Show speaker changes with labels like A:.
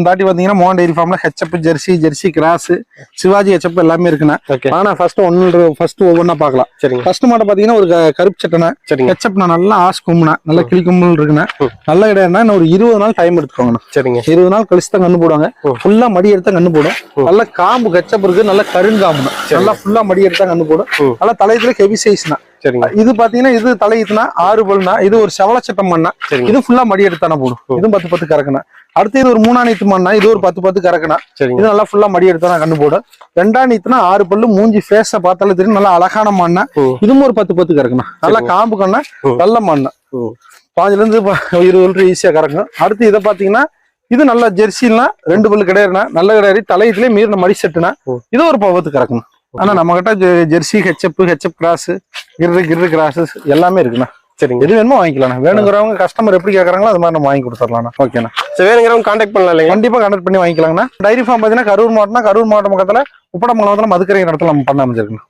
A: தாட்டி பாத்தீங்கன்னா மோகன் டைரி ஃபார்ம்ல HF Jersey cross Shivaji HF எல்லாமே இருக்குண்ணா. ஆனா ஃபர்ஸ்ட் ஒவ்வொன்னா பாக்கலாம். ஃபர்ஸ்ட் மாட்டை பாத்தீங்கன்னா ஒரு கருப்பு சட்டனை ஹெச்எப் நல்லா ஆஸ் கும்புனா நல்லா கிளி கும்பல் இருக்குண்ணா. நல்ல கிடையாதுன்னா ஒரு 20 நாள் டைம் எடுத்துக்கோங்கண்ணா. 20 நாள் கழிச்சு தான் கண்ணு போடுவாங்க. ஃபுல்லா மடி எடுத்தா கண்ணு போடும். நல்ல காம்பு ஹெச்எப் இருக்கு, நல்ல கருங்காம்புனா நல்லா ஃபுல்லா மடி எடுத்தா கண்ணு போடும். நல்லா தலையத்துல ஹெவி சைஸ்னா. இது பாத்தீங்கன்னா இது தலையுதுன்னா 6 பல்னா, இது ஒரு செவல சட்டம் பண்ணா, இது ஃபுல்லா மடி எடுத்தானே போடும். இதுவும் 10 கறக்குனா. அடுத்து இது ஒரு 3ஆம் நீத்து மண்ணா, இது ஒரு 10 கறக்குனா. இது நல்லா ஃபுல்லா மடி எடுத்தானா கண்ணு போடும். 2ஆம் நீத்துனா 6 பல்லு, மூஞ்சி ஃபேஸ பார்த்தாலும் தெரியும் நல்லா அழகான மண்ணா. இதுவும் ஒரு 10 கறக்குனா. நல்லா காம்பு கண்ணா, நல்ல மண்ணா. 5ல இருந்து 20 லிட்டர் ஈஸியா கறக்கும். அடுத்து இதை பாத்தீங்கன்னா இது நல்ல ஜெர்சிலாம் 2 பல்லு கிடையாதுனா, நல்ல கிடையாது தலையத்திலே மீறின மடி செட்டுனா, இது ஒரு 10 கறக்கணும். ஆனா நம்ம கிட்ட ஜெர்சி ஹெச்எப் கிராஸ் கிரு கிராஸஸ் எல்லாமே இருக்குண்ணா. எது வேணுமோ வாங்கிக்கலாம். வேணுங்கிறவங்க கஸ்டமர் எப்படி கேட்கறாங்களோ அது மாதிரி நம்ம வாங்கி கொடுத்துடலாம். ஓகேண்ணா.
B: வேணுங்கிறவங்க கான்டாக்ட் பண்ணலாம்.
A: கண்டிப்பா கான்டாக்ட் பண்ணி வாங்கிக்கலாங்கண்ணா. டைரி ஃபார்ம் பாத்தீங்கன்னா கரூர் மாவட்டம் பக்கத்துல உப்படமங்கலத்துல மதுக்கரை இடத்துல நம்ம பண்ண அமைஞ்சிருக்குண்ணா.